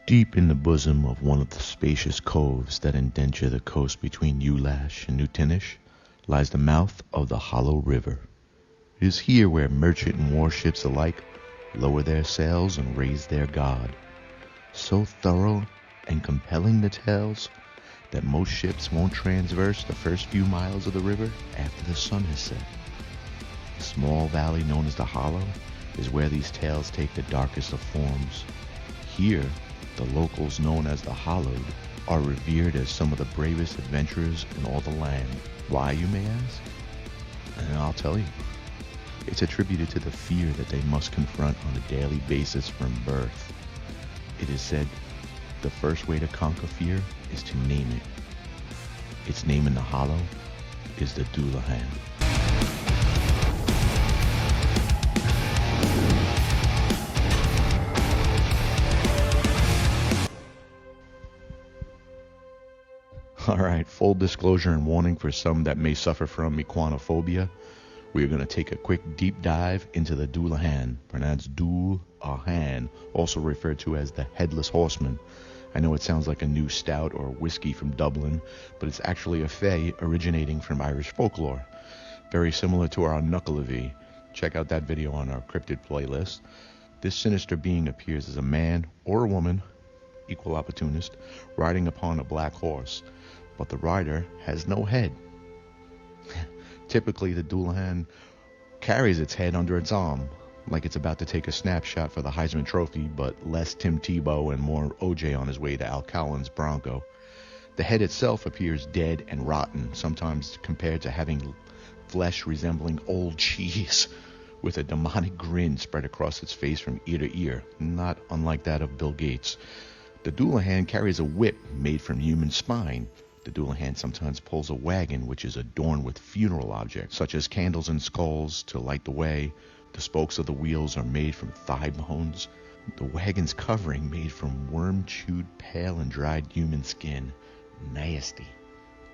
Deep in the bosom of one of the spacious coves that indenture the coast between Ulash and Newtinish lies the mouth of the Hollow River. It is here where merchant and warships alike lower their sails and raise their god. So thorough and compelling the tales that most ships won't transverse the first few miles of the river after the sun has set. The small valley known as the Hollow is where these tales take the darkest of forms. Here, the locals known as the Hallowed are revered as some of the bravest adventurers in all the land. Why, you may ask? And I'll tell you. It's attributed to the fear that they must confront on a daily basis from birth. It is said the first way to conquer fear is to name it. Its name in the Hollow is the Dullahan. Alright, full disclosure and warning for some that may suffer from equinophobia. We are going to take a quick deep dive into the Dullahan, pronounced Dullahan, also referred to as the Headless Horseman. I know it sounds like a new stout or whiskey from Dublin, but it's actually a fey originating from Irish folklore. Very similar to our Knuckleavee. Check out that video on our cryptid playlist. This sinister being appears as a man or a woman, equal opportunist, riding upon a black horse. But the rider has no head. Typically, the Dullahan carries its head under its arm, like it's about to take a snapshot for the Heisman Trophy, but less Tim Tebow and more OJ on his way to Al Cowan's Bronco. The head itself appears dead and rotten, sometimes compared to having flesh resembling old cheese, with a demonic grin spread across its face from ear to ear, not unlike that of Bill Gates. The Dullahan carries a whip made from human spine. The Dullahan sometimes pulls a wagon which is adorned with funeral objects, such as candles and skulls to light the way. The spokes of the wheels are made from thigh bones. The wagon's covering made from worm-chewed, pale and dried human skin. Nasty.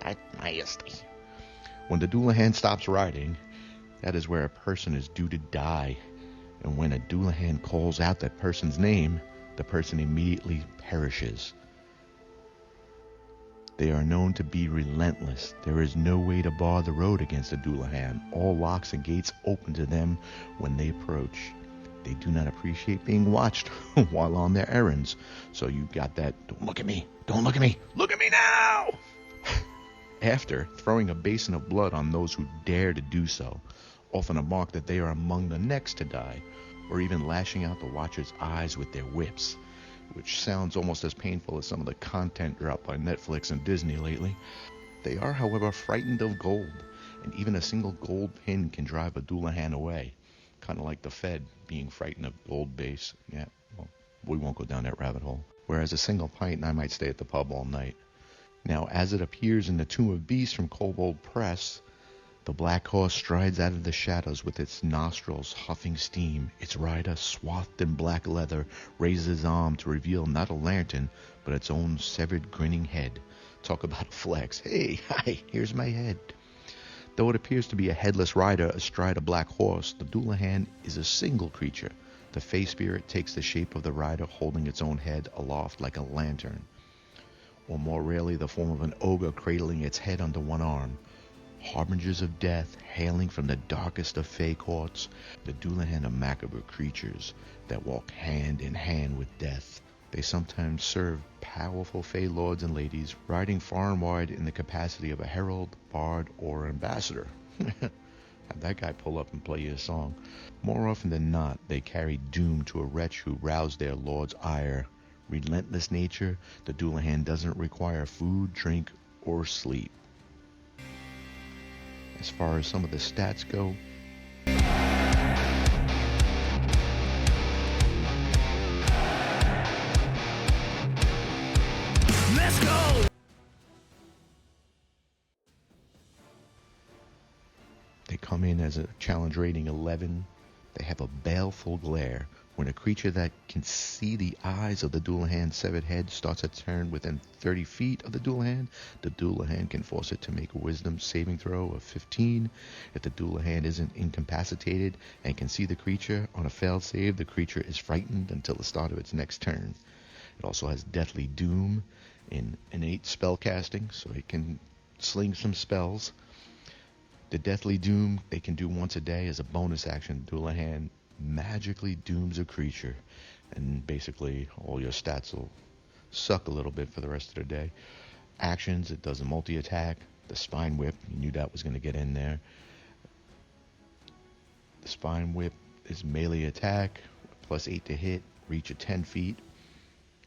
That's nasty. When the Dullahan stops riding, that is where a person is due to die. And when a Dullahan calls out that person's name, the person immediately perishes. They are known to be relentless. There is no way to bar the road against a Dullahan. All locks and gates open to them when they approach. They do not appreciate being watched while on their errands. So you got that, don't look at me, don't look at me, look at me now! After throwing a basin of blood on those who dare to do so, often a mark that they are among the next to die, or even lashing out the watcher's eyes with their whips, which sounds almost as painful as some of the content dropped by Netflix and Disney lately. They are, however, frightened of gold, and even a single gold pin can drive a Dullahan away, kind of like the Fed being frightened of gold base. Yeah, well, we won't go down that rabbit hole. Whereas a single pint and I might stay at the pub all night. Now, as it appears in the Tomb of Beasts from Kobold Press, the black horse strides out of the shadows with its nostrils huffing steam. Its rider, swathed in black leather, raises his arm to reveal not a lantern, but its own severed, grinning head. Talk about a flex. Hey, hi, here's my head. Though it appears to be a headless rider astride a black horse, the Dullahan is a single creature. The Fey spirit takes the shape of the rider holding its own head aloft like a lantern, or more rarely the form of an ogre cradling its head under one arm. Harbingers of death, hailing from the darkest of Fey courts, the Dullahan are macabre creatures that walk hand in hand with death. They sometimes serve powerful Fey lords and ladies, riding far and wide in the capacity of a herald, bard, or ambassador. Have that guy pull up and play you a song. More often than not, they carry doom to a wretch who roused their lord's ire. Relentless nature, the Dullahan doesn't require food, drink, or sleep. As far as some of the stats go, let's go! They come in as a challenge rating 11. They have a baleful glare, When a creature that can see the eyes of the Dullahan's severed head starts a turn within 30 feet of the Dullahan can force it to make a wisdom saving throw of 15. If the Dullahan isn't incapacitated and can see the creature on a failed save, the creature is frightened until the start of its next turn. It also has Deathly Doom in innate spell casting, so it can sling some spells. The Deathly Doom they can do once a day as a bonus action. Dullahan magically dooms a creature, and basically all your stats will suck a little bit for the rest of the day. Actions, it does a multi-attack. The Spine Whip, you knew that was going to get in there. The Spine Whip is melee attack, plus 8 to hit, reach of 10 feet,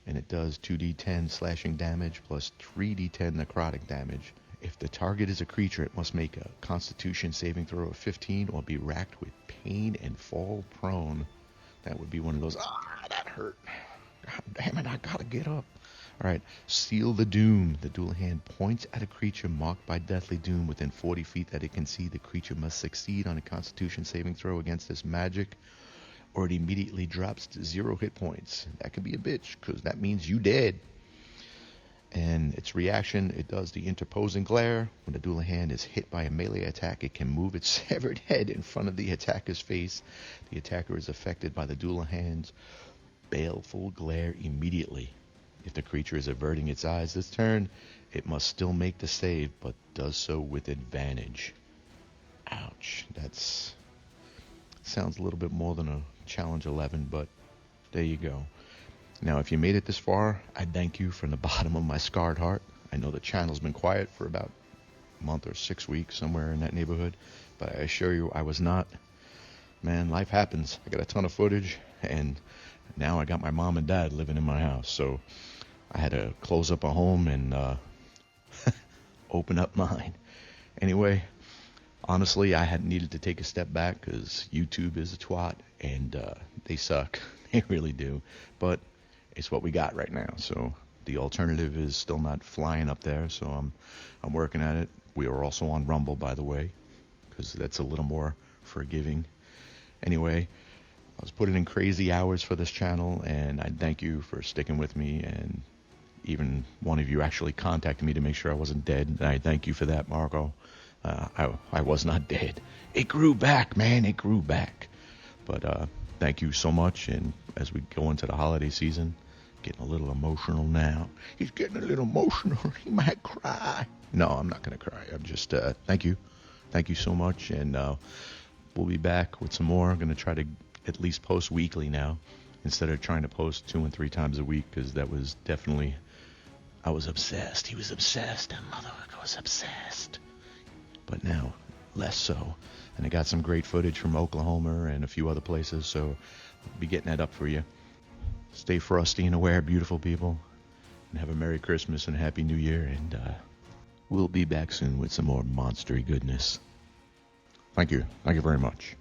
and it does 2d10 slashing damage plus 3d10 necrotic damage. If the target is a creature, it must make a Constitution saving throw of 15 or be racked with pain and fall prone. That would be one of those, that hurt. God damn it, I gotta get up. Alright, Seal the Doom. The Dullahan points at a creature marked by Deathly Doom within 40 feet that it can see. The creature must succeed on a Constitution saving throw against this magic, or it immediately drops to 0 hit points. That could be a bitch, because that means you dead. And its reaction, it does the interposing glare. When the Dullahan is hit by a melee attack, it can move its severed head in front of the attacker's face. The attacker is affected by the Dullahan's baleful glare immediately. If the creature is averting its eyes this turn, it must still make the save, but does so with advantage. Ouch. That sounds a little bit more than a challenge 11, but there you go. Now, if you made it this far, I thank you from the bottom of my scarred heart. I know the channel's been quiet for about a month or 6 weeks, somewhere in that neighborhood, but I assure you I was not. Man, life happens. I got a ton of footage, and now I got my mom and dad living in my house, so I had to close up a home and open up mine. Anyway, honestly, I had needed to take a step back because YouTube is a twat, and they suck. They really do. But it's what we got right now. So the alternative is still not flying up there, so I'm working at it. We are also on Rumble, by the way, because that's a little more forgiving. Anyway, I was putting in crazy hours for this channel, and I thank you for sticking with me, and even one of you actually contacted me to make sure I wasn't dead, and I thank you for that, Marco. I was not dead. It grew back, man. It grew back. But thank you so much, and as we go into the holiday season, getting a little emotional now. He's getting a little emotional. He might cry. No, I'm not going to cry. I'm just, thank you. Thank you so much, and we'll be back with some more. I'm going to try to at least post weekly now, instead of trying to post 2 and 3 times a week, because that was definitely, I was obsessed. He was obsessed. That motherfucker was obsessed. But now, less so. And I got some great footage from Oklahoma and a few other places, so I'll be getting that up for you. Stay frosty and aware, beautiful people, and have a Merry Christmas and a Happy New Year, and we'll be back soon with some more monstery goodness. Thank you. Thank you very much.